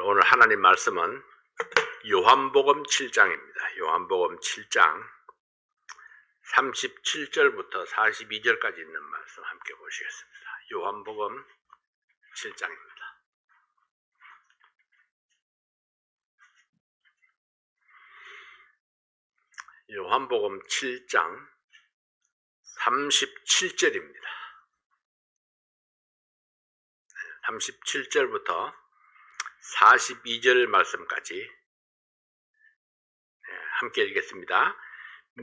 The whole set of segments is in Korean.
오늘 하나님 말씀은 요한복음 7장입니다. 요한복음 7장 37절부터 42절까지 있는 말씀 함께 보시겠습니다. 요한복음 7장입니다. 요한복음 7장 37절입니다. 37절부터 42절 말씀까지 함께 읽겠습니다.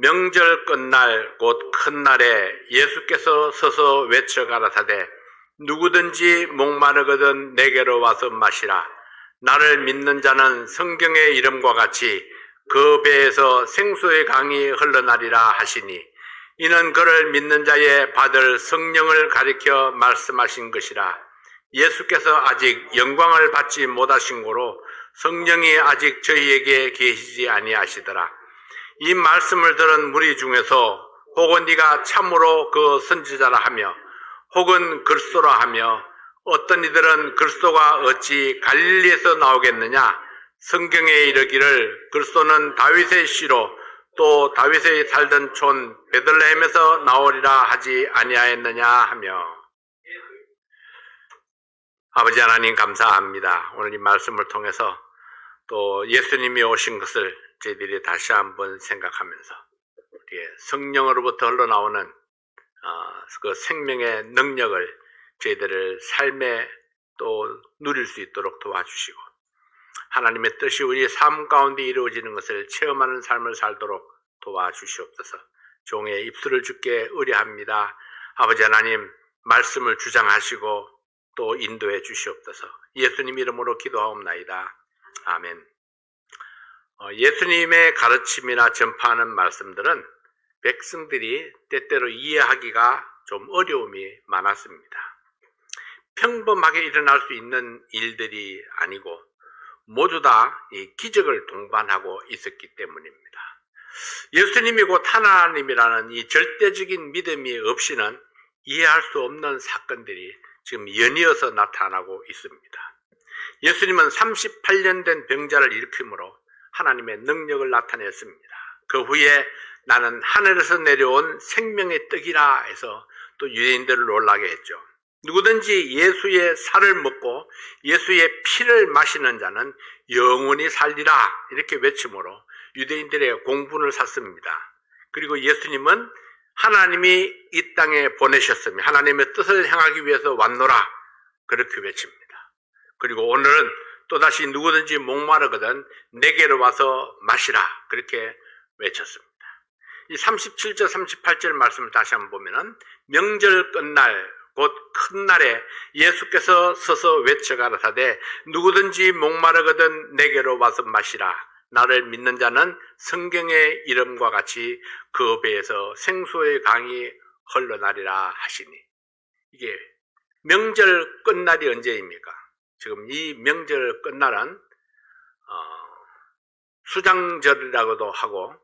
명절 끝날 곧 큰 날에 예수께서 서서 외쳐 가라사대 누구든지 목마르거든 내게로 와서 마시라. 나를 믿는 자는 성경의 이름과 같이 그 배에서 생수의 강이 흘러나리라 하시니 이는 그를 믿는 자의 받을 성령을 가리켜 말씀하신 것이라. 예수께서 아직 영광을 받지 못하신 고로 성령이 아직 저희에게 계시지 아니하시더라. 이 말씀을 들은 무리 중에서 혹은 네가 참으로 그 선지자라 하며 혹은 그리스도라 하며 어떤 이들은 그리스도가 어찌 갈릴리에서 나오겠느냐. 성경에 이르기를 그리스도는 다윗의 씨로 또 다윗의 살던 촌 베들레헴에서 나오리라 하지 아니하였느냐 하며. 아버지 하나님 감사합니다. 오늘 이 말씀을 통해서 또 예수님이 오신 것을 저희들이 다시 한번 생각하면서 우리의 성령으로부터 흘러나오는 그 생명의 능력을 저희들을 삶에 또 누릴 수 있도록 도와주시고 하나님의 뜻이 우리의 삶 가운데 이루어지는 것을 체험하는 삶을 살도록 도와주시옵소서. 종의 입술을 주께 의뢰합니다. 아버지 하나님 말씀을 주장하시고 또 인도해 주시옵소서. 예수님 이름으로 기도하옵나이다. 아멘. 예수님의 가르침이나 전파하는 말씀들은 백성들이 때때로 이해하기가 좀 어려움이 많았습니다. 평범하게 일어날 수 있는 일들이 아니고 모두 다 이 기적을 동반하고 있었기 때문입니다. 예수님이 곧 하나님이라는 이 절대적인 믿음이 없이는 이해할 수 없는 사건들이 지금 연이어서 나타나고 있습니다. 예수님은 38년 된 병자를 일으킴으로 하나님의 능력을 나타냈습니다. 그 후에 나는 하늘에서 내려온 생명의 떡이라 해서 또 유대인들을 놀라게 했죠. 누구든지 예수의 살을 먹고 예수의 피를 마시는 자는 영원히 살리라 이렇게 외침으로 유대인들의 공분을 샀습니다. 그리고 예수님은 하나님이 이 땅에 보내셨으며 하나님의 뜻을 행하기 위해서 왔노라 그렇게 외칩니다. 그리고 오늘은 또다시 누구든지 목마르거든 내게로 와서 마시라 그렇게 외쳤습니다. 이 37절 38절 말씀을 다시 한번 보면은 명절 끝날 곧 큰 날에 예수께서 서서 외쳐 가라사대 누구든지 목마르거든 내게로 와서 마시라. 나를 믿는 자는 성경의 이름과 같이 그 배에서 생수의 강이 흘러나리라 하시니. 이게 명절 끝날이 언제입니까? 지금 이 명절 끝날은 수장절이라고도 하고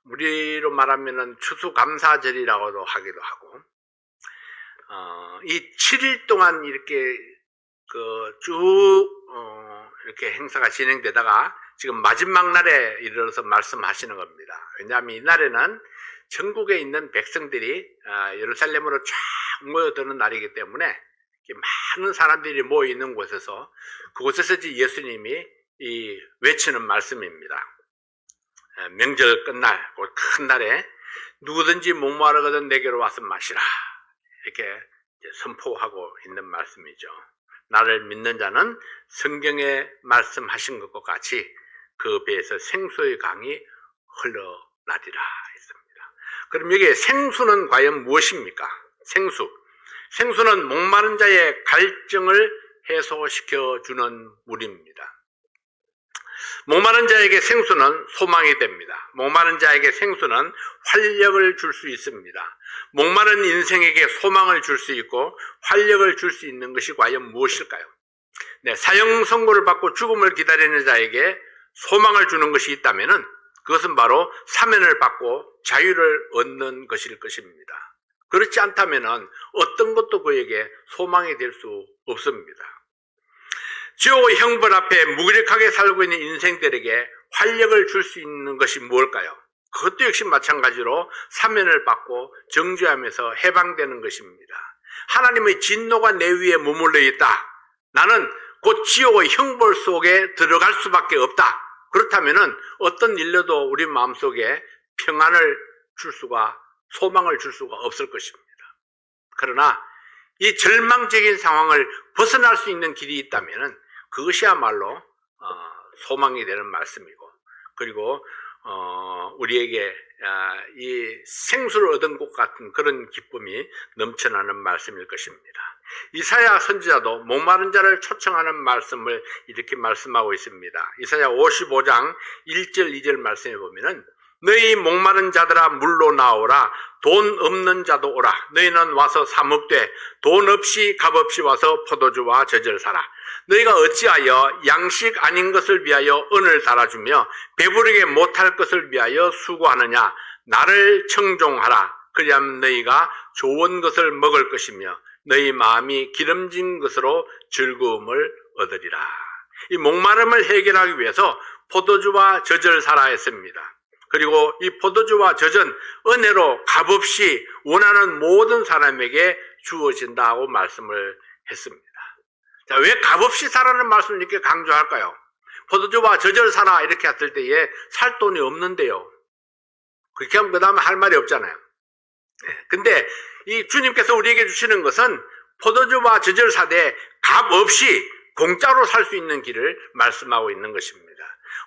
우리로 말하면은 추수감사절이라고도 하기도 하고 이 7일 동안 이렇게 이렇게 행사가 진행되다가 지금 마지막 날에 이르러서 말씀하시는 겁니다. 왜냐하면 이 날에는 전국에 있는 백성들이 예루살렘으로 쫙 모여드는 날이기 때문에 많은 사람들이 모여 있는 곳에서 그곳에서 예수님이 이 외치는 말씀입니다. 명절 끝날 큰 날에 누구든지 목마르거든 내게로 와서 마시라 이렇게 선포하고 있는 말씀이죠. 나를 믿는 자는 성경에 말씀하신 것과 같이 그 배에서 생수의 강이 흘러나리라 했습니다. 그럼 여기에 생수는 과연 무엇입니까? 생수는 목마른 자의 갈증을 해소시켜주는 물입니다. 목마른 자에게 생수는 소망이 됩니다. 목마른 자에게 생수는 활력을 줄 수 있습니다. 목마른 인생에게 소망을 줄 수 있고 활력을 줄 수 있는 것이 과연 무엇일까요? 사형 선고를 받고 죽음을 기다리는 자에게 소망을 주는 것이 있다면 그것은 바로 사면을 받고 자유를 얻는 것일 것입니다. 그렇지 않다면 어떤 것도 그에게 소망이 될 수 없습니다. 지옥의 형벌 앞에 무기력하게 살고 있는 인생들에게 활력을 줄 수 있는 것이 무엇일까요? 그것도 역시 마찬가지로 사면을 받고 정죄하면서 해방되는 것입니다. 하나님의 진노가 내 위에 머물러 있다. 나는 곧 지옥의 형벌 속에 들어갈 수밖에 없다. 그렇다면은 어떤 일로도 우리 마음속에 평안을 줄 수가, 소망을 줄 수가 없을 것입니다. 그러나 이 절망적인 상황을 벗어날 수 있는 길이 있다면은 그것이야말로 소망이 되는 말씀이고, 그리고 우리에게 이 생수를 얻은 것 같은 그런 기쁨이 넘쳐나는 말씀일 것입니다. 이사야 선지자도 목마른 자를 초청하는 말씀을 이렇게 말씀하고 있습니다. 이사야 55장 1절 2절 말씀에 보면은 너희 목마른 자들아 물로 나오라. 돈 없는 자도 오라. 너희는 와서 사먹되 돈 없이 값 없이 와서 포도주와 젖을 사라. 너희가 어찌하여 양식 아닌 것을 위하여 은을 달아주며 배부르게 못할 것을 위하여 수고하느냐. 나를 청종하라. 그리하면 너희가 좋은 것을 먹을 것이며 너희 마음이 기름진 것으로 즐거움을 얻으리라. 이 목마름을 해결하기 위해서 포도주와 젖을 사라 했습니다. 그리고 이 포도주와 젖은 은혜로 값없이 원하는 모든 사람에게 주어진다고 말씀을 했습니다. 자, 왜 값없이 사라는 말씀을 이렇게 강조할까요? 포도주와 젖을 사라 이렇게 했을 때에 살 돈이 없는데요. 그렇게 하면 그 다음에 할 말이 없잖아요. 근데 이 주님께서 우리에게 주시는 것은 포도주와 젖을 사되 값없이 공짜로 살 수 있는 길을 말씀하고 있는 것입니다.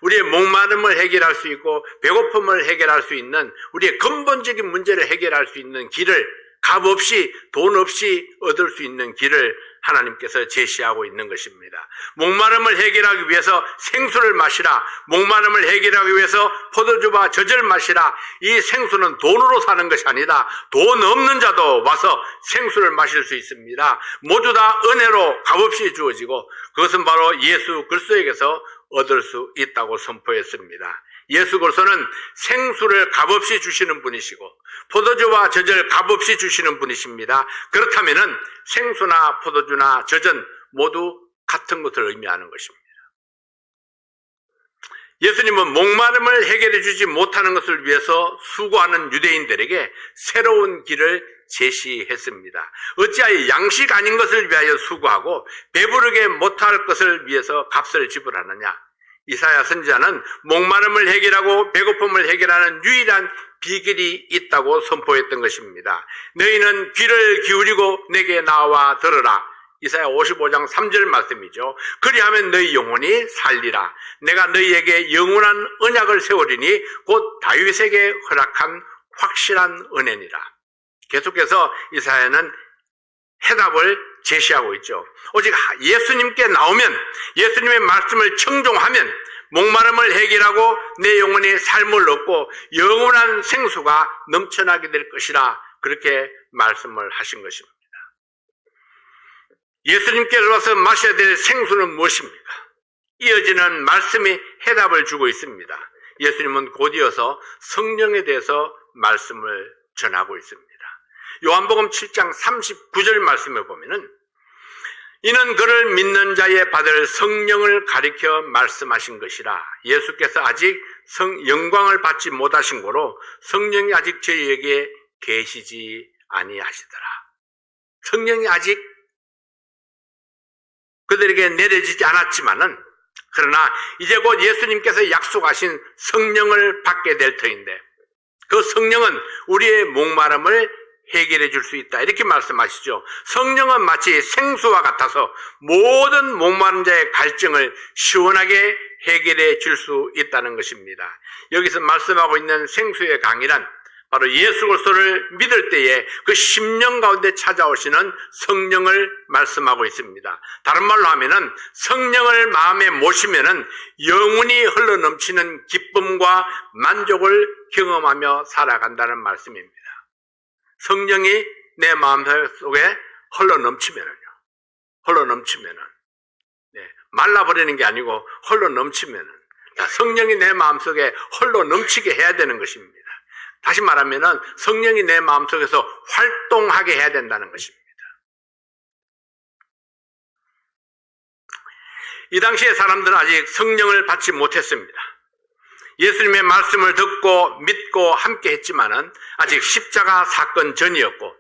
우리의 목마름을 해결할 수 있고 배고픔을 해결할 수 있는 우리의 근본적인 문제를 해결할 수 있는 길을 값없이 돈 없이 얻을 수 있는 길을 하나님께서 제시하고 있는 것입니다. 목마름을 해결하기 위해서 생수를 마시라. 목마름을 해결하기 위해서 포도주와 젖을 마시라. 이 생수는 돈으로 사는 것이 아니다. 돈 없는 자도 와서 생수를 마실 수 있습니다. 모두 다 은혜로 값없이 주어지고 그것은 바로 예수 그리스도에게서 얻을 수 있다고 선포했습니다. 예수 그리스도는 생수를 값없이 주시는 분이시고 포도주와 젖을 값없이 주시는 분이십니다. 그렇다면은 생수나 포도주나 젖은 모두 같은 것을 의미하는 것입니다. 예수님은 목마름을 해결해 주지 못하는 것을 위해서 수고하는 유대인들에게 새로운 길을 제시했습니다. 어찌하여 양식 아닌 것을 위하여 수고하고 배부르게 못할 것을 위해서 값을 지불하느냐. 이사야 선지자는 목마름을 해결하고 배고픔을 해결하는 유일한 비결이 있다고 선포했던 것입니다. 너희는 귀를 기울이고 내게 나와 들으라. 이사야 55장 3절 말씀이죠. 그리하면 너희 영혼이 살리라. 내가 너희에게 영원한 언약을 세우리니 곧 다윗에게 허락한 확실한 은혜니라. 계속해서 이사야는 해답을 제시하고 있죠. 오직 예수님께 나오면, 예수님의 말씀을 청종하면 목마름을 해결하고 내 영혼이 삶을 얻고 영원한 생수가 넘쳐나게 될 것이라 그렇게 말씀을 하신 것입니다. 예수님께서 와서 마셔야 될 생수는 무엇입니까? 이어지는 말씀이 해답을 주고 있습니다. 예수님은 곧이어서 성령에 대해서 말씀을 전하고 있습니다. 요한복음 7장 39절 말씀에 보면은 이는 그를 믿는 자에 받을 성령을 가리켜 말씀하신 것이라. 예수께서 아직 영광을 받지 못하신 고로 성령이 아직 저희에게 계시지 아니하시더라. 성령이 아직 그들에게 내려지지 않았지만은, 그러나 이제 곧 예수님께서 약속하신 성령을 받게 될 터인데 그 성령은 우리의 목마름을 해결해 줄 수 있다 이렇게 말씀하시죠. 성령은 마치 생수와 같아서 모든 목마른 자의 갈증을 시원하게 해결해 줄 수 있다는 것입니다. 여기서 말씀하고 있는 생수의 강이란 바로 예수 그리스도를 믿을 때에 그 심령 가운데 찾아오시는 성령을 말씀하고 있습니다. 다른 말로 하면은 성령을 마음에 모시면은 영원히 흘러넘치는 기쁨과 만족을 경험하며 살아간다는 말씀입니다. 성령이 내 마음속에 흘러넘치면은요. 말라버리는 게 아니고 흘러넘치면은, 성령이 내 마음속에 흘러넘치게 해야 되는 것입니다. 다시 말하면은 성령이 내 마음속에서 활동하게 해야 된다는 것입니다. 이 당시에 사람들은 아직 성령을 받지 못했습니다. 예수님의 말씀을 듣고 믿고 함께 했지만은 아직 십자가 사건 전이었고,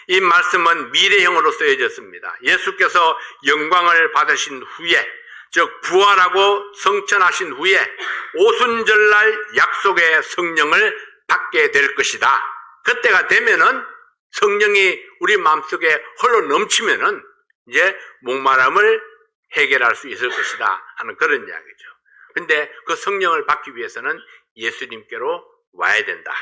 이 말씀은 미래형으로 쓰여졌습니다. 예수께서 영광을 받으신 후에, 즉 부활하고 성천하신 후에 오순절날 약속의 성령을 받게 될 것이다. 그때가 되면은 성령이 우리 마음속에 흘러 넘치면은 이제 목마름을 해결할 수 있을 것이다 하는 그런 이야기죠. 근데 그 성령을 받기 위해서는 예수님께로 와야 된다.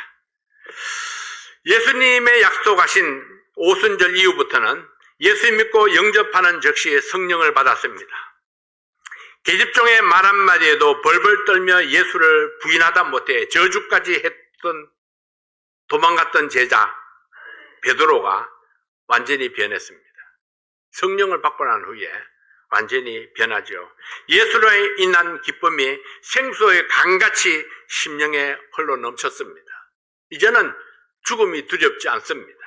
예수님의 약속하신 오순절 이후부터는 예수 믿고 영접하는 즉시 성령을 받았습니다. 계집종의 말 한마디에도 벌벌 떨며 예수를 부인하다 못해 저주까지 했던 도망갔던 제자 베드로가 완전히 변했습니다. 성령을 받고 난 후에 완전히 변하죠. 예수로 인한 기쁨이 생수의 강같이 심령에 흘러 넘쳤습니다. 이제는 죽음이 두렵지 않습니다.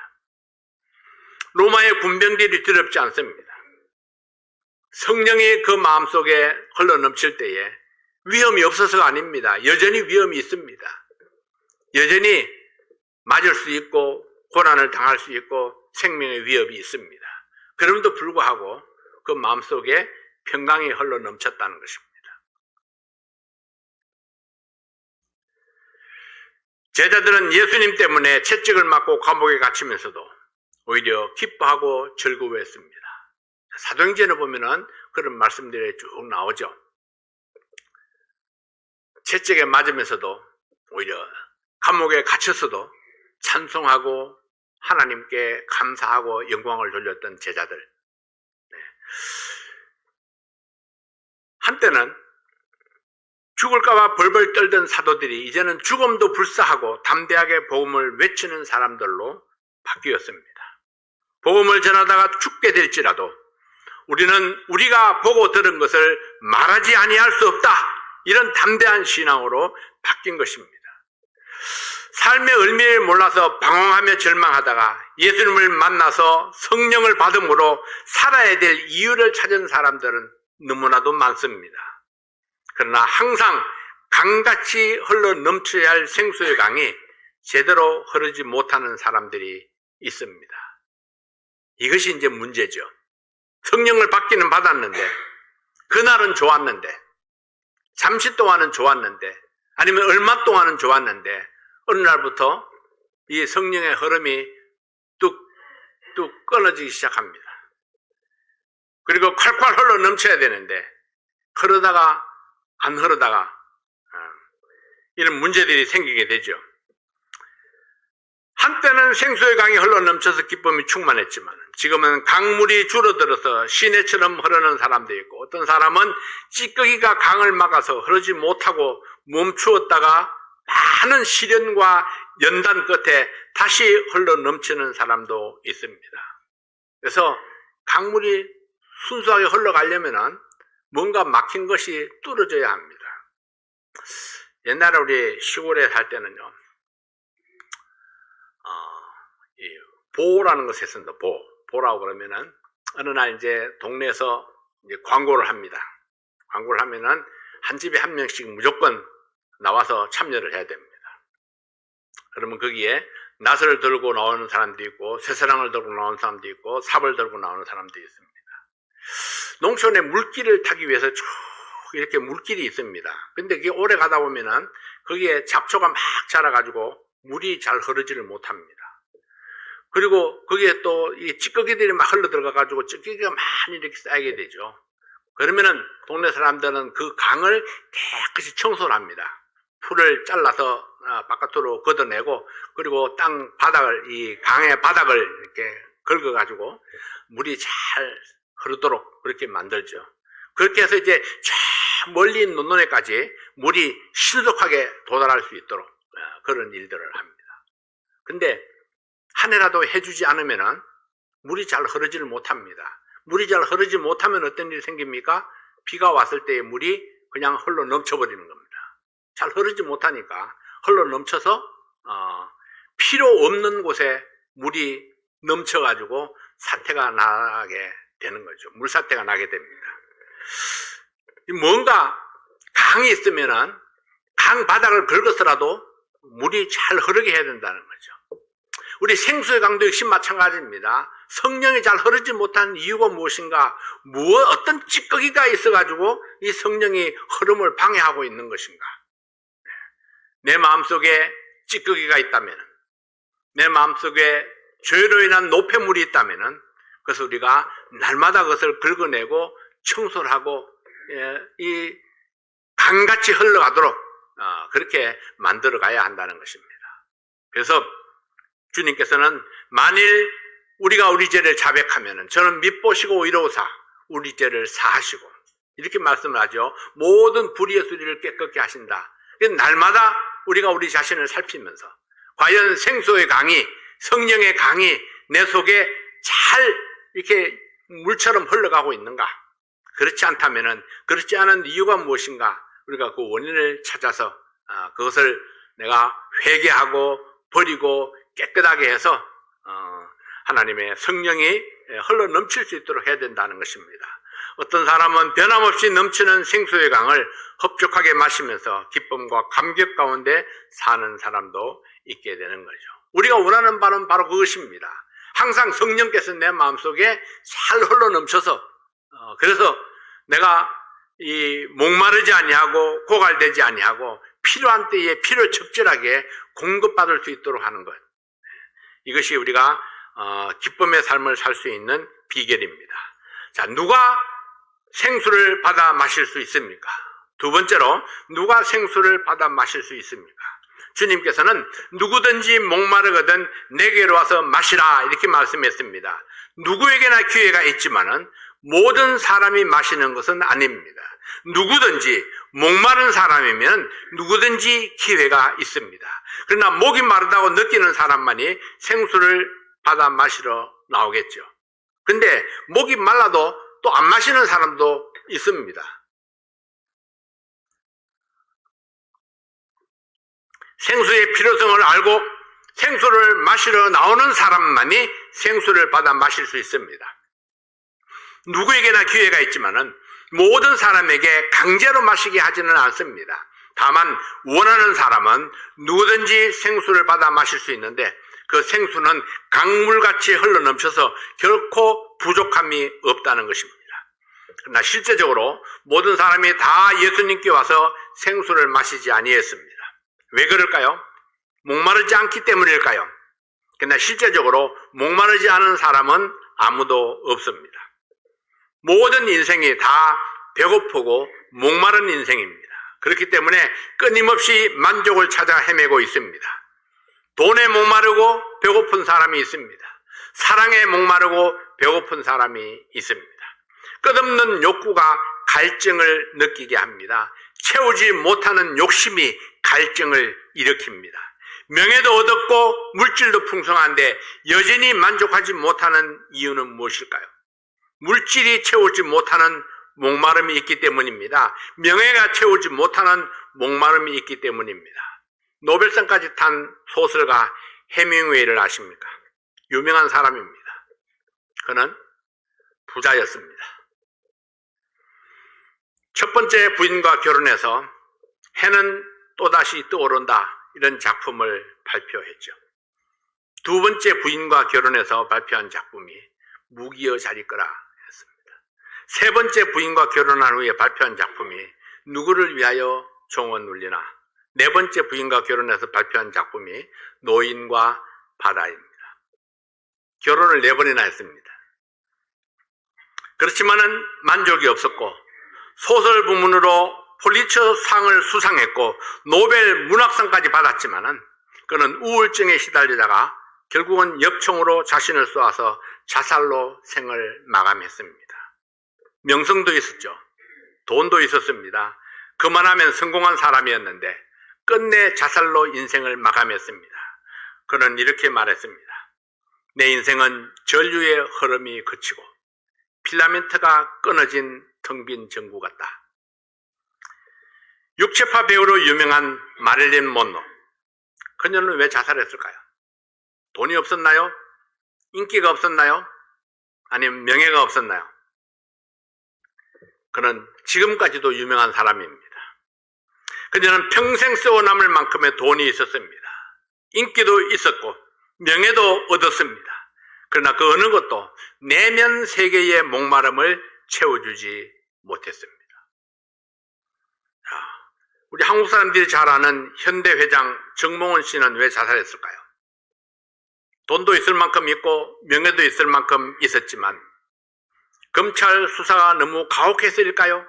로마의 군병들이 두렵지 않습니다. 성령이 그 마음속에 흘러 넘칠 때에 위험이 없어서가 아닙니다. 여전히 위험이 있습니다. 여전히 맞을 수 있고 고난을 당할 수 있고 생명의 위협이 있습니다. 그럼에도 불구하고 그 마음속에 평강이 흘러 넘쳤다는 것입니다. 제자들은 예수님 때문에 채찍을 맞고 감옥에 갇히면서도 오히려 기뻐하고 즐거워했습니다. 사도행전에 보면은 그런 말씀들이 쭉 나오죠. 채찍에 맞으면서도 오히려 감옥에 갇혔어도 찬송하고 하나님께 감사하고 영광을 돌렸던 제자들. 한때는 죽을까봐 벌벌 떨던 사도들이 이제는 죽음도 불사하고 담대하게 복음을 외치는 사람들로 바뀌었습니다. 복음을 전하다가 죽게 될지라도 우리는 우리가 보고 들은 것을 말하지 아니할 수 없다, 이런 담대한 신앙으로 바뀐 것입니다. 삶의 의미를 몰라서 방황하며 절망하다가 예수님을 만나서 성령을 받음으로 살아야 될 이유를 찾은 사람들은 너무나도 많습니다. 그러나 항상 강같이 흘러 넘쳐야 할 생수의 강이 제대로 흐르지 못하는 사람들이 있습니다. 이것이 이제 문제죠. 성령을 받기는 받았는데, 그날은 좋았는데, 잠시 동안은 좋았는데, 아니면 얼마 동안은 좋았는데, 어느 날부터 이 성령의 흐름이 뚝뚝 끊어지기 시작합니다. 그리고 콸콸 흘러 넘쳐야 되는데 흐르다가 안 흐르다가 이런 문제들이 생기게 되죠. 한때는 생수의 강이 흘러 넘쳐서 기쁨이 충만했지만 지금은 강물이 줄어들어서 시내처럼 흐르는 사람도 있고, 어떤 사람은 찌꺼기가 강을 막아서 흐르지 못하고 멈추었다가 많은 시련과 연단 끝에 다시 흘러 넘치는 사람도 있습니다. 그래서 강물이 순수하게 흘러가려면 뭔가 막힌 것이 뚫어져야 합니다. 옛날에 우리 시골에 살 때는요, 보라는 것을 했습니다. 보라고 그러면은 어느 날 이제 동네에서 이제 광고를 합니다. 광고를 하면은 한 집에 한 명씩 무조건 나와서 참여를 해야 됩니다. 그러면 거기에 낫을 들고 나오는 사람도 있고, 쇠사랑을 들고 나오는 사람도 있고, 삽을 들고 나오는 사람도 있습니다. 농촌에 물길을 타기 위해서 쭉 이렇게 물길이 있습니다. 근데 그게 오래 가다 보면은 거기에 잡초가 막 자라가지고 물이 잘 흐르지를 못합니다. 그리고 거기에 또 이 찌꺼기들이 막 흘러 들어가가지고 찌꺼기가 많이 이렇게 쌓이게 되죠. 그러면은 동네 사람들은 그 강을 깨끗이 청소를 합니다. 풀을 잘라서 바깥으로 걷어내고, 그리고 땅 바닥을, 이 강의 바닥을 이렇게 긁어가지고 물이 잘 흐르도록 그렇게 만들죠. 그렇게 해서 이제 저 멀리 있는 논에까지 물이 신속하게 도달할 수 있도록 그런 일들을 합니다. 근데 한 해라도 해주지 않으면은 물이 잘 흐르지를 못합니다. 물이 잘 흐르지 못하면 어떤 일이 생깁니까? 비가 왔을 때의 물이 그냥 흘러 넘쳐버리는 겁니다. 잘 흐르지 못하니까 흘러 넘쳐서 필요 없는 곳에 물이 넘쳐가지고 사태가 나게 되는 거죠. 물사태가 나게 됩니다. 뭔가 강이 있으면은 강 바닥을 긁어서라도 물이 잘 흐르게 해야 된다는 거죠. 우리 생수의 강도 역시 마찬가지입니다. 성령이 잘 흐르지 못한 이유가 무엇인가? 어떤 찌꺼기가 있어가지고 이 성령이 흐름을 방해하고 있는 것인가? 내 마음속에 찌꺼기가 있다면, 내 마음속에 죄로 인한 노폐물이 있다면, 그래서 우리가 날마다 그것을 긁어내고 청소를 하고 이 강같이 흘러가도록 그렇게 만들어 가야 한다는 것입니다. 그래서 주님께서는 만일 우리가 우리 죄를 자백하면 저는 밉보시고 의로우사 우리 죄를 사하시고 이렇게 말씀을 하죠. 모든 불의의 수리를 깨끗게 하신다. 날마다 우리가 우리 자신을 살피면서 과연 생수의 강이, 성령의 강이 내 속에 잘 이렇게 물처럼 흘러가고 있는가? 그렇지 않다면은, 그렇지 않은 이유가 무엇인가? 우리가 그 원인을 찾아서 그것을 내가 회개하고 버리고 깨끗하게 해서 하나님의 성령이 흘러 넘칠 수 있도록 해야 된다는 것입니다. 어떤 사람은 변함없이 넘치는 생수의 강을 흡족하게 마시면서 기쁨과 감격 가운데 사는 사람도 있게 되는 거죠. 우리가 원하는 바는 바로 그것입니다. 항상 성령께서 내 마음속에 잘 흘러 넘쳐서 그래서 내가 이 목마르지 아니하고 고갈되지 아니하고 필요한 때에 필요적절하게 공급받을 수 있도록 하는 것. 이것이 우리가 기쁨의 삶을 살 수 있는 비결입니다. 자, 누가 생수를 받아 마실 수 있습니까? 두 번째로 누가 생수를 받아 마실 수 있습니까? 주님께서는 누구든지 목마르거든 내게로 와서 마시라 이렇게 말씀했습니다. 누구에게나 기회가 있지만은 모든 사람이 마시는 것은 아닙니다. 누구든지 목마른 사람이면 누구든지 기회가 있습니다. 그러나 목이 마르다고 느끼는 사람만이 생수를 받아 마시러 나오겠죠. 근데 목이 말라도 또 안 마시는 사람도 있습니다. 생수의 필요성을 알고 생수를 마시러 나오는 사람만이 생수를 받아 마실 수 있습니다. 누구에게나 기회가 있지만은 모든 사람에게 강제로 마시게 하지는 않습니다. 다만 원하는 사람은 누구든지 생수를 받아 마실 수 있는데 그 생수는 강물같이 흘러넘쳐서 결코 부족함이 없다는 것입니다. 그러나 실제적으로 모든 사람이 다 예수님께 와서 생수를 마시지 아니했습니다. 왜 그럴까요? 목마르지 않기 때문일까요? 그러나 실제적으로 목마르지 않은 사람은 아무도 없습니다. 모든 인생이 다 배고프고 목마른 인생입니다. 그렇기 때문에 끊임없이 만족을 찾아 헤매고 있습니다. 돈에 목마르고 배고픈 사람이 있습니다. 사랑에 목마르고 배고픈 사람이 있습니다. 끝없는 욕구가 갈증을 느끼게 합니다. 채우지 못하는 욕심이 갈증을 일으킵니다. 명예도 얻었고 물질도 풍성한데 여전히 만족하지 못하는 이유는 무엇일까요? 물질이 채우지 못하는 목마름이 있기 때문입니다. 명예가 채우지 못하는 목마름이 있기 때문입니다. 노벨상까지 탄 소설가 해밍웨이를 아십니까? 유명한 사람입니다. 그는 부자였습니다. 첫 번째 부인과 결혼해서 해는 또다시 떠오른다 이런 작품을 발표했죠. 두 번째 부인과 결혼해서 발표한 작품이 무기여 잘 있거라 였습니다. 세 번째 부인과 결혼한 후에 발표한 작품이 누구를 위하여 종을 울리나, 네 번째 부인과 결혼해서 발표한 작품이 노인과 바다입니다. 결혼을 네 번이나 했습니다. 그렇지만은 만족이 없었고 소설 부문으로 폴리처 상을 수상했고 노벨 문학상까지 받았지만은 그는 우울증에 시달리다가 결국은 엽총으로 자신을 쏘아서 자살로 생을 마감했습니다. 명성도 있었죠. 돈도 있었습니다. 그만하면 성공한 사람이었는데 끝내 자살로 인생을 마감했습니다. 그는 이렇게 말했습니다. 내 인생은 전류의 흐름이 그치고 필라멘트가 끊어진 텅 빈 전구 같다. 육체파 배우로 유명한 마릴린 먼로. 그녀는 왜 자살했을까요? 돈이 없었나요? 인기가 없었나요? 아니면 명예가 없었나요? 그는 지금까지도 유명한 사람입니다. 그녀는 평생 써오 남을 만큼의 돈이 있었습니다. 인기도 있었고 명예도 얻었습니다. 그러나 그 어느 것도 내면 세계의 목마름을 채워주지 못했습니다. 우리 한국 사람들이 잘 아는 현대 회장 정몽원 씨는 왜 자살했을까요? 돈도 있을 만큼 있고 명예도 있을 만큼 있었지만 검찰 수사가 너무 가혹해서일까요?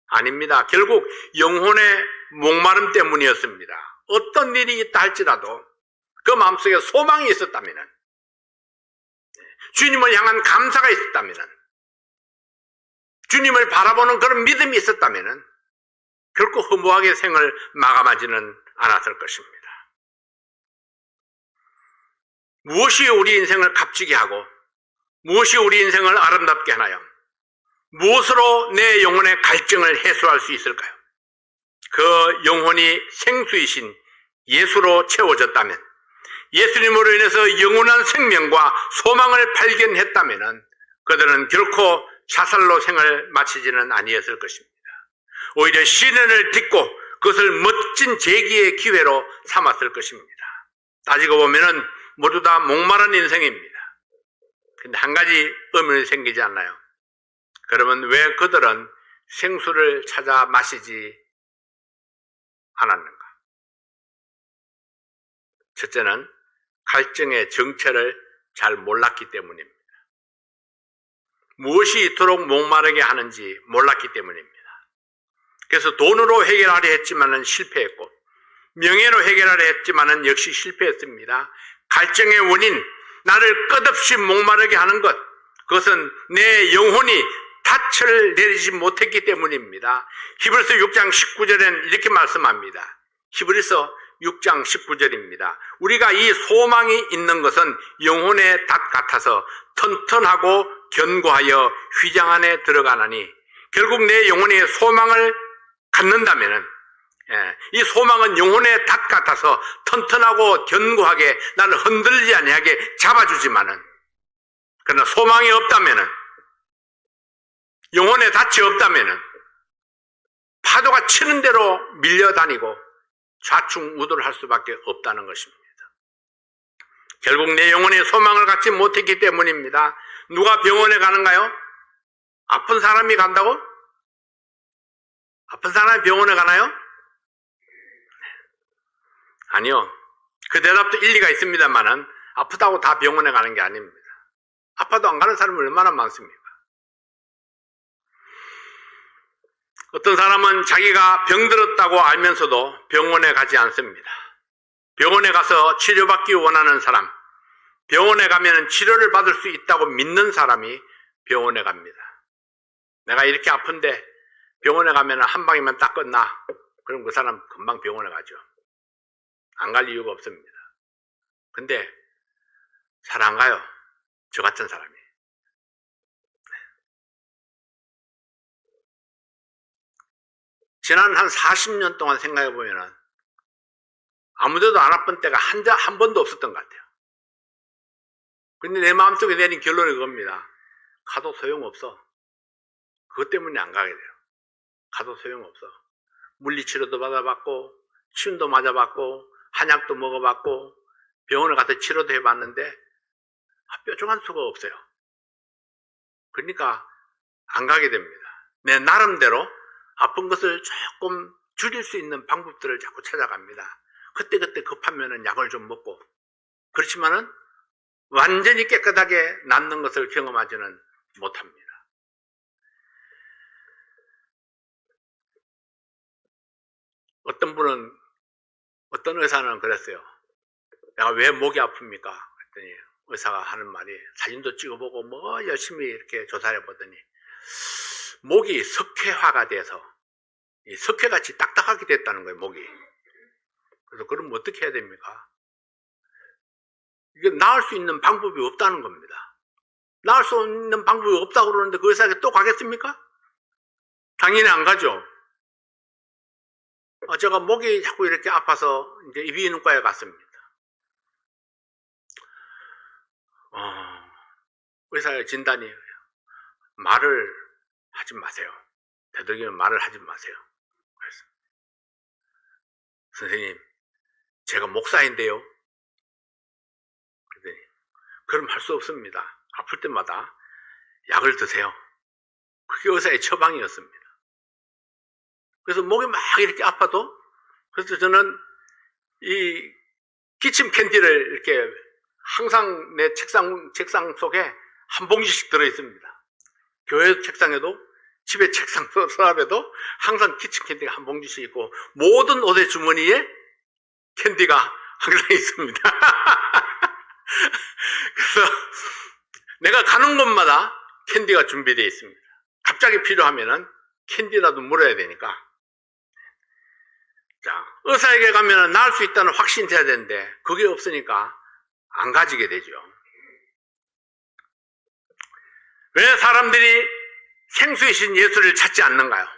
아닙니다. 결국 영혼의 목마름 때문이었습니다. 어떤 일이 있다 할지라도 그 마음속에 소망이 있었다면, 주님을 향한 감사가 있었다면, 주님을 바라보는 그런 믿음이 있었다면 결코 허무하게 생을 마감하지는 않았을 것입니다. 무엇이 우리 인생을 값지게 하고 무엇이 우리 인생을 아름답게 하나요? 무엇으로 내 영혼의 갈증을 해소할 수 있을까요? 그 영혼이 생수이신 예수로 채워졌다면, 예수님으로 인해서 영원한 생명과 소망을 발견했다면 그들은 결코 자살로 생을 마치지는 아니었을 것입니다. 오히려 시련을 딛고 그것을 멋진 재기의 기회로 삼았을 것입니다. 따지고 보면은 모두 다 목마른 인생입니다. 근데 한 가지 의문이 생기지 않나요? 그러면 왜 그들은 생수를 찾아 마시지 않았는가? 첫째는 갈증의 정체를 잘 몰랐기 때문입니다. 무엇이 이토록 목마르게 하는지 몰랐기 때문입니다. 그래서 돈으로 해결하려 했지만은 실패했고, 명예로 해결하려 했지만은 역시 실패했습니다. 갈증의 원인, 나를 끝없이 목마르게 하는 것, 그것은 내 영혼이 닻을 내리지 못했기 때문입니다. 히브리서 6장 19절에는 이렇게 말씀합니다. 히브리서 6장 19절입니다. 우리가 이 소망이 있는 것은 영혼의 닷 같아서 튼튼하고 견고하여 휘장 안에 들어가나니, 결국 내 영혼이 소망을 갖는다면은, 이 소망은 영혼의 닷 같아서 튼튼하고 견고하게 나를 흔들리지 아니하게 잡아주지만은, 그러나 소망이 없다면은, 영혼의 닻이 없다면은 파도가 치는 대로 밀려다니고 좌충우돌할 수밖에 없다는 것입니다. 결국 내 영혼의 소망을 갖지 못했기 때문입니다. 누가 병원에 가는가요? 아픈 사람이 간다고? 아픈 사람이 병원에 가나요? 아니요. 그 대답도 일리가 있습니다만은 아프다고 다 병원에 가는 게 아닙니다. 아파도 안 가는 사람이 얼마나 많습니까? 어떤 사람은 자기가 병들었다고 알면서도 병원에 가지 않습니다. 병원에 가서 치료받기 원하는 사람, 병원에 가면 치료를 받을 수 있다고 믿는 사람이 병원에 갑니다. 내가 이렇게 아픈데 병원에 가면 한 방이면 딱 끝나. 그럼 그 사람 금방 병원에 가죠. 안 갈 이유가 없습니다. 근데 잘 안 가요. 저 같은 사람이. 지난 한 40년 동안 생각해 보면은 아무데도 안 아픈 때가 한 번도 없었던 것 같아요. 근데 내 마음속에 내린 결론이 그겁니다. 가도 소용없어. 그것 때문에 안 가게 돼요. 가도 소용없어. 물리치료도 받아봤고, 치료도 맞아봤고, 한약도 먹어봤고, 병원에 가서 치료도 해봤는데 뾰족한 수가 없어요. 그러니까 안 가게 됩니다. 내 나름대로 아픈 것을 조금 줄일 수 있는 방법들을 자꾸 찾아갑니다. 그때그때 급하면 약을 좀 먹고, 그렇지만은 완전히 깨끗하게 낫는 것을 경험하지는 못합니다. 어떤 의사는 그랬어요. 내가 왜 목이 아픕니까? 그랬더니 의사가 하는 말이, 사진도 찍어보고 뭐 열심히 이렇게 조사를 해보더니 목이 석회화가 돼서 석회같이 딱딱하게 됐다는 거예요, 목이. 그래서 그럼 어떻게 해야 됩니까? 이게 나을 수 있는 방법이 없다는 겁니다. 나을 수 있는 방법이 없다고 그러는데 그 의사에게 또 가겠습니까? 당연히 안 가죠. 제가 목이 자꾸 이렇게 아파서 이제 이비인후과에 갔습니다. 의사의 진단이 말을 하지 마세요. 되도록이면 말을 하지 마세요. 그래서 선생님, 제가 목사인데요. 그랬더니 그럼 할 수 없습니다. 아플 때마다 약을 드세요. 그게 의사의 처방이었습니다. 그래서 목이 막 이렇게 아파도, 그래서 저는 이 기침 캔디를 이렇게 항상 내 책상 속에 한 봉지씩 들어있습니다. 교회 책상에도, 집에 책상 서랍에도 항상 기침 캔디가 한 봉지씩 있고, 모든 옷의 주머니에 캔디가 항상 있습니다. 그래서 내가 가는 곳마다 캔디가 준비되어 있습니다. 갑자기 필요하면은 캔디라도 물어야 되니까. 자, 의사에게 가면은 나을 수 있다는 확신이 돼야 되는데 그게 없으니까 안 가지게 되죠. 왜 사람들이 생수이신 예수를 찾지 않는가요?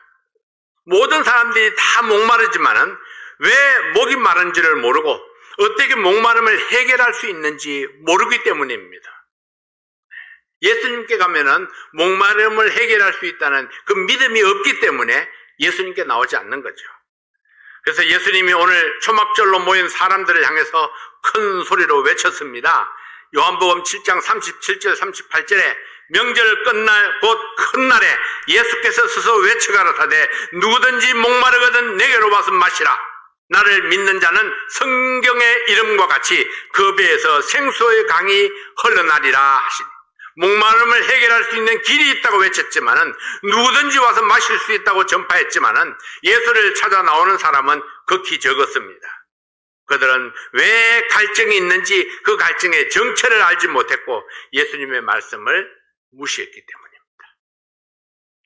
모든 사람들이 다 목마르지만은 왜 목이 마른지를 모르고 어떻게 목마름을 해결할 수 있는지 모르기 때문입니다. 예수님께 가면은 목마름을 해결할 수 있다는 그 믿음이 없기 때문에 예수님께 나오지 않는 거죠. 그래서 예수님이 오늘 초막절로 모인 사람들을 향해서 큰 소리로 외쳤습니다. 요한복음 7장 37절 38절에 명절 끝날 곧 큰 날에 예수께서 스스로 외쳐가라사대 누구든지 목마르거든 내게로 와서 마시라. 나를 믿는 자는 성경의 이름과 같이 그 배에서 생수의 강이 흘러나리라 하시니, 목마름을 해결할 수 있는 길이 있다고 외쳤지만은 누구든지 와서 마실 수 있다고 전파했지만은 예수를 찾아 나오는 사람은 극히 적었습니다. 그들은 왜 갈증이 있는지 그 갈증의 정체를 알지 못했고 예수님의 말씀을 무시했기 때문입니다.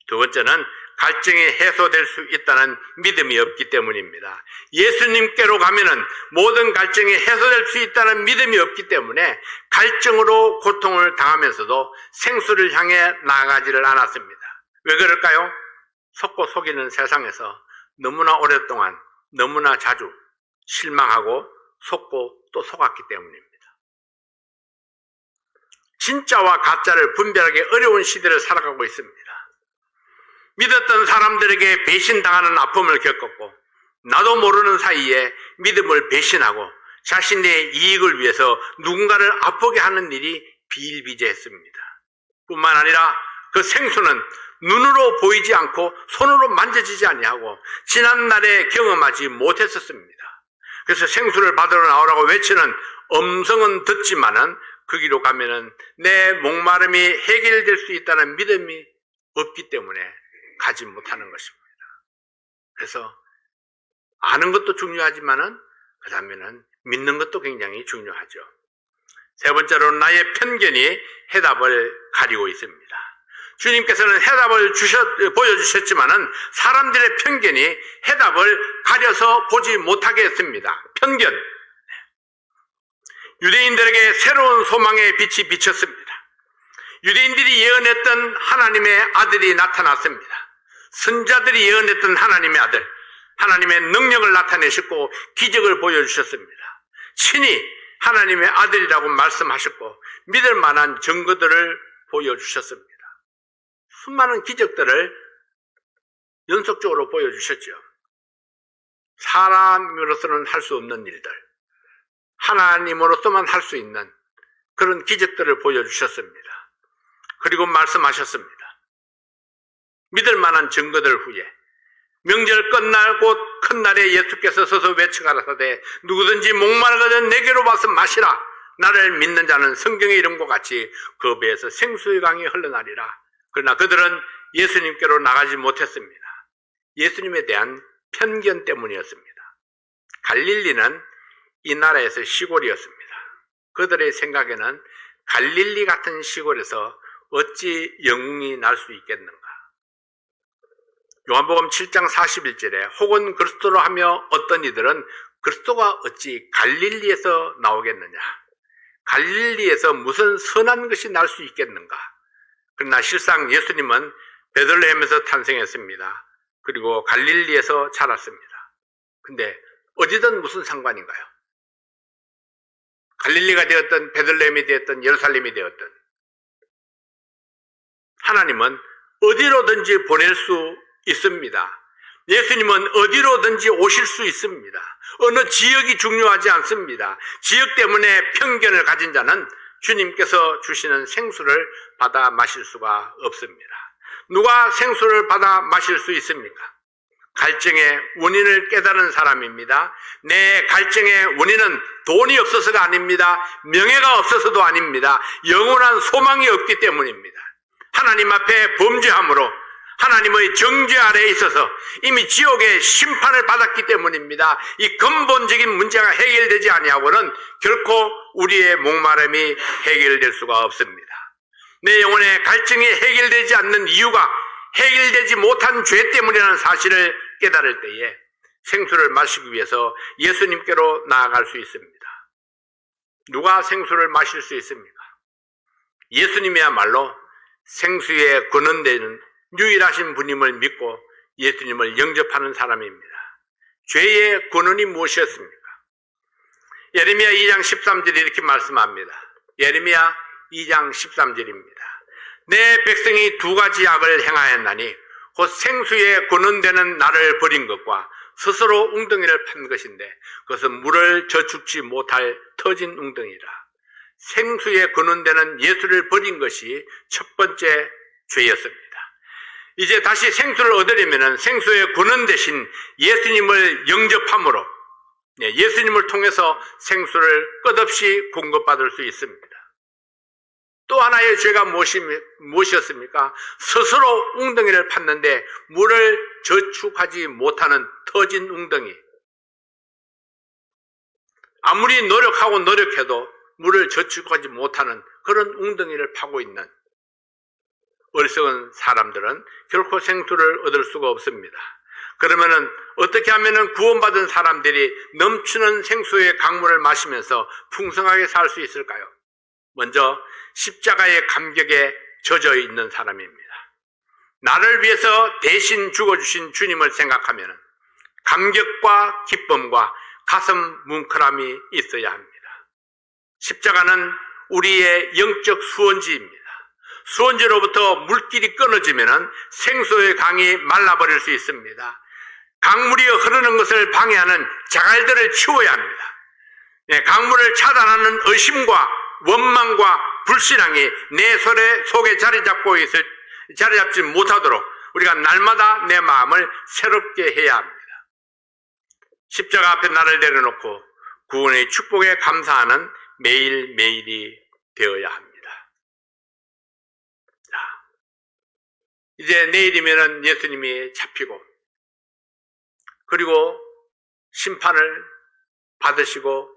두 번째는 갈증이 해소될 수 있다는 믿음이 없기 때문입니다. 예수님께로 가면은 모든 갈증이 해소될 수 있다는 믿음이 없기 때문에 갈증으로 고통을 당하면서도 생수를 향해 나아가지를 않았습니다. 왜 그럴까요? 속고 속이는 세상에서 너무나 오랫동안 너무나 자주 실망하고 속고 또 속았기 때문입니다. 진짜와 가짜를 분별하기 어려운 시대를 살아가고 있습니다. 믿었던 사람들에게 배신당하는 아픔을 겪었고 나도 모르는 사이에 믿음을 배신하고 자신의 이익을 위해서 누군가를 아프게 하는 일이 비일비재했습니다. 뿐만 아니라 그 생수는 눈으로 보이지 않고 손으로 만져지지 아니하고 지난날에 경험하지 못했었습니다. 그래서 생수를 받으러 나오라고 외치는 음성은 듣지만은 거기로 가면은 내 목마름이 해결될 수 있다는 믿음이 없기 때문에 가지 못하는 것입니다. 그래서 아는 것도 중요하지만은 그 다음에는 믿는 것도 굉장히 중요하죠. 세 번째로 나의 편견이 해답을 가리고 있습니다. 주님께서는 해답을 보여주셨지만은 사람들의 편견이 해답을 가려서 보지 못하게 했습니다. 편견. 유대인들에게 새로운 소망의 빛이 비쳤습니다. 유대인들이 예언했던 하나님의 아들이 나타났습니다. 선자들이 예언했던 하나님의 아들, 하나님의 능력을 나타내셨고 기적을 보여주셨습니다. 친히 하나님의 아들이라고 말씀하셨고 믿을 만한 증거들을 보여주셨습니다. 수많은 기적들을 연속적으로 보여주셨죠. 사람으로서는 할 수 없는 일들, 하나님으로서만 할 수 있는 그런 기적들을 보여주셨습니다. 그리고 말씀하셨습니다. 믿을 만한 증거들 후에 명절 끝날 곧 큰 날에 예수께서 서서 외쳐가라사대 누구든지 목마르거든 내게로 와서 마시라. 나를 믿는 자는 성경의 이름과 같이 그 배에서 생수의 강이 흘러나리라. 그러나 그들은 예수님께로 나가지 못했습니다. 예수님에 대한 편견 때문이었습니다. 갈릴리는 이 나라에서 시골이었습니다. 그들의 생각에는 갈릴리 같은 시골에서 어찌 영웅이 날 수 있겠는가? 요한복음 7장 41절에 혹은 그리스도로 하며 어떤 이들은 그리스도가 어찌 갈릴리에서 나오겠느냐? 갈릴리에서 무슨 선한 것이 날 수 있겠는가? 그러나 실상 예수님은 베들레헴에서 탄생했습니다. 그리고 갈릴리에서 자랐습니다. 근데 어디든 무슨 상관인가요? 갈릴리가 되었든 베들레헴이 되었든 예루살렘이 되었든 하나님은 어디로든지 보낼 수 있습니다. 예수님은 어디로든지 오실 수 있습니다. 어느 지역이 중요하지 않습니다. 지역 때문에 편견을 가진 자는 주님께서 주시는 생수를 받아 마실 수가 없습니다. 누가 생수를 받아 마실 수 있습니까? 갈증의 원인을 깨달은 사람입니다. 내 갈증의 원인은 돈이 없어서가 아닙니다. 명예가 없어서도 아닙니다. 영원한 소망이 없기 때문입니다. 하나님 앞에 범죄함으로 하나님의 정죄 아래에 있어서 이미 지옥의 심판을 받았기 때문입니다. 이 근본적인 문제가 해결되지 아니하고는 결코 우리의 목마름이 해결될 수가 없습니다. 내 영혼의 갈증이 해결되지 않는 이유가 해결되지 못한 죄 때문이라는 사실을 깨달을 때에 생수를 마시기 위해서 예수님께로 나아갈 수 있습니다. 누가 생수를 마실 수 있습니까? 예수님이야말로 생수에 근원되는 유일하신 분임을 믿고 예수님을 영접하는 사람입니다. 죄의 근원이 무엇이었습니까? 예레미야 2장 13절에 이렇게 말씀합니다. 예레미야 2장 13절입니다. 내 백성이 두 가지 악을 행하였나니 곧 생수에 근원되는 나를 버린 것과 스스로 웅덩이를 판 것인데 그것은 물을 저축지 못할 터진 웅덩이라. 생수에 근원되는 예수를 버린 것이 첫 번째 죄였습니다. 이제 다시 생수를 얻으려면 생수의 근원 대신 예수님을 영접함으로 예수님을 통해서 생수를 끝없이 공급받을 수 있습니다. 또 하나의 죄가 무엇이었습니까? 스스로 웅덩이를 팠는데 물을 저축하지 못하는 터진 웅덩이. 아무리 노력해도 물을 저축하지 못하는 그런 웅덩이를 파고 있는 어리석은 사람들은 결코 생수를 얻을 수가 없습니다. 그러면은 어떻게 하면은 구원받은 사람들이 넘치는 생수의 강물을 마시면서 풍성하게 살 수 있을까요? 먼저 십자가의 감격에 젖어 있는 사람입니다. 나를 위해서 대신 죽어주신 주님을 생각하면 감격과 기쁨과 가슴 뭉클함이 있어야 합니다. 십자가는 우리의 영적 수원지입니다. 수원지로부터 물길이 끊어지면 생수의 강이 말라버릴 수 있습니다. 강물이 흐르는 것을 방해하는 자갈들을 치워야 합니다. 강물을 차단하는 의심과 원망과 불신앙이 내 속에 자리 잡지 못하도록 우리가 날마다 내 마음을 새롭게 해야 합니다. 십자가 앞에 나를 내려놓고 구원의 축복에 감사하는 매일매일이 되어야 합니다. 자, 이제 내일이면은 예수님이 잡히고 그리고 심판을 받으시고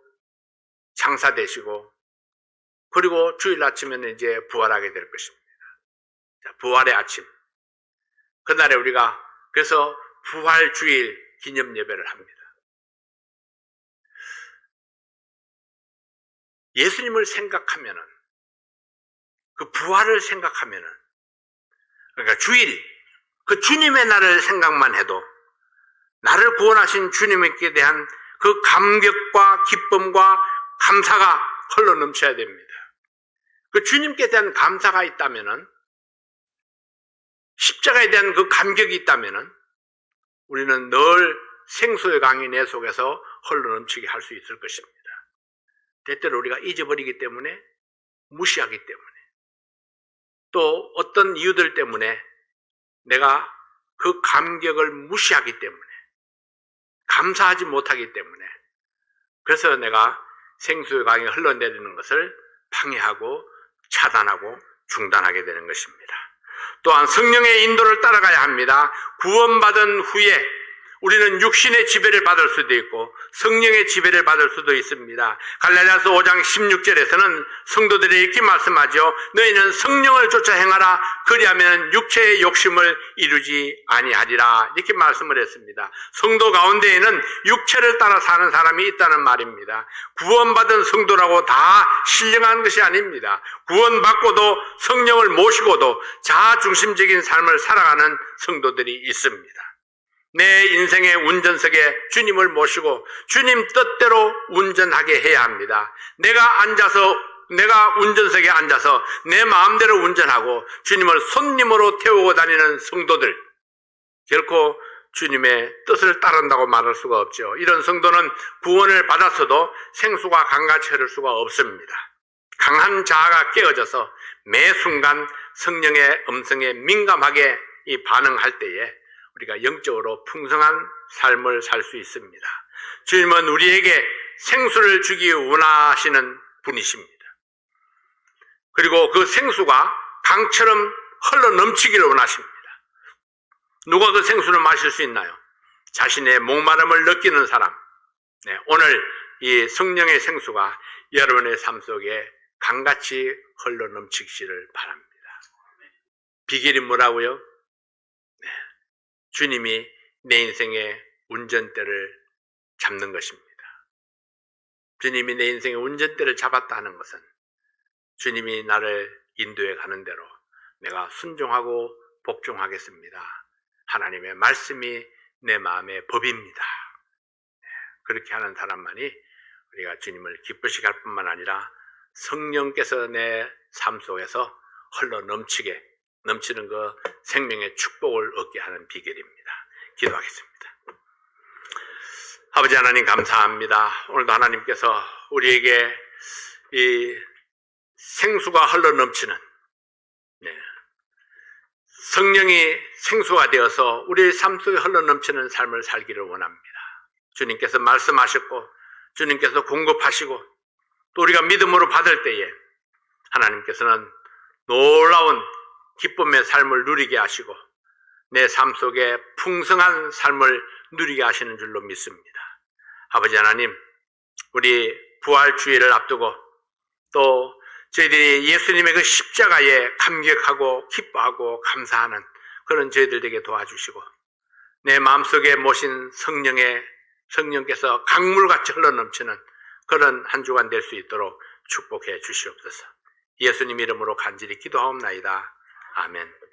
장사되시고 그리고 주일 아침에는 이제 부활하게 될 것입니다. 자, 부활의 아침. 그날에 우리가 그래서 부활 주일 기념 예배를 합니다. 예수님을 생각하면은 그 부활을 생각하면은 그러니까 주일 그 주님의 날을 생각만 해도 나를 구원하신 주님께 대한 그 감격과 기쁨과 감사가 흘러 넘쳐야 됩니다. 그 주님께 대한 감사가 있다면은 십자가에 대한 그 감격이 있다면은 우리는 늘 생수의 강이 내 속에서 흘러 넘치게 할 수 있을 것입니다. 때때로 우리가 잊어버리기 때문에 무시하기 때문에 또 어떤 이유들 때문에 내가 그 감격을 무시하기 때문에 감사하지 못하기 때문에 그래서 내가 생수의 강이 흘러내리는 것을 방해하고 차단하고 중단하게 되는 것입니다. 또한 성령의 인도를 따라가야 합니다. 구원받은 후에 우리는 육신의 지배를 받을 수도 있고 성령의 지배를 받을 수도 있습니다. 갈라디아서 5장 16절에서는 성도들이 이렇게 말씀하죠. 너희는 성령을 쫓아 행하라. 그리하면 육체의 욕심을 이루지 아니하리라. 이렇게 말씀을 했습니다. 성도 가운데에는 육체를 따라 사는 사람이 있다는 말입니다. 구원받은 성도라고 다 신령한 것이 아닙니다. 구원받고도 성령을 모시고도 자아중심적인 삶을 살아가는 성도들이 있습니다. 내 인생의 운전석에 주님을 모시고 주님 뜻대로 운전하게 해야 합니다. 내가 운전석에 앉아서 내 마음대로 운전하고 주님을 손님으로 태우고 다니는 성도들, 결코 주님의 뜻을 따른다고 말할 수가 없죠. 이런 성도는 구원을 받았어도 생수가 강같이 흐를 수가 없습니다. 강한 자아가 깨어져서 매 순간 성령의 음성에 민감하게 반응할 때에 우리가 영적으로 풍성한 삶을 살 수 있습니다. 주님은 우리에게 생수를 주기 원하시는 분이십니다. 그리고 그 생수가 강처럼 흘러 넘치기를 원하십니다. 누가 그 생수를 마실 수 있나요? 자신의 목마름을 느끼는 사람. 네, 오늘 이 성령의 생수가 여러분의 삶 속에 강같이 흘러 넘치기를 바랍니다. 비결이 뭐라고요? 네, 주님이 내 인생의 운전대를 잡는 것입니다. 주님이 내 인생의 운전대를 잡았다 하는 것은 주님이 나를 인도해 가는 대로 내가 순종하고 복종하겠습니다. 하나님의 말씀이 내 마음의 법입니다. 그렇게 하는 사람만이 우리가 주님을 기쁘시게 할 뿐만 아니라 성령께서 내 삶 속에서 흘러 넘치는 그 생명의 축복을 얻게 하는 비결입니다. 기도하겠습니다. 아버지 하나님 감사합니다. 오늘도 하나님께서 우리에게 이 생수가 흘러 넘치는 성령이 생수가 되어서 우리의 삶 속에 흘러 넘치는 삶을 살기를 원합니다. 주님께서 말씀하셨고 주님께서 공급하시고 또 우리가 믿음으로 받을 때에 하나님께서는 놀라운 기쁨의 삶을 누리게 하시고 내 삶 속에 풍성한 삶을 누리게 하시는 줄로 믿습니다. 아버지 하나님, 우리 부활주의를 앞두고 또 저희들이 예수님의 그 십자가에 감격하고 기뻐하고 감사하는 그런 저희들 되게 도와주시고 내 마음속에 모신 성령께서 강물같이 흘러넘치는 그런 한 주간 될 수 있도록 축복해 주시옵소서. 예수님 이름으로 간절히 기도하옵나이다. 아멘.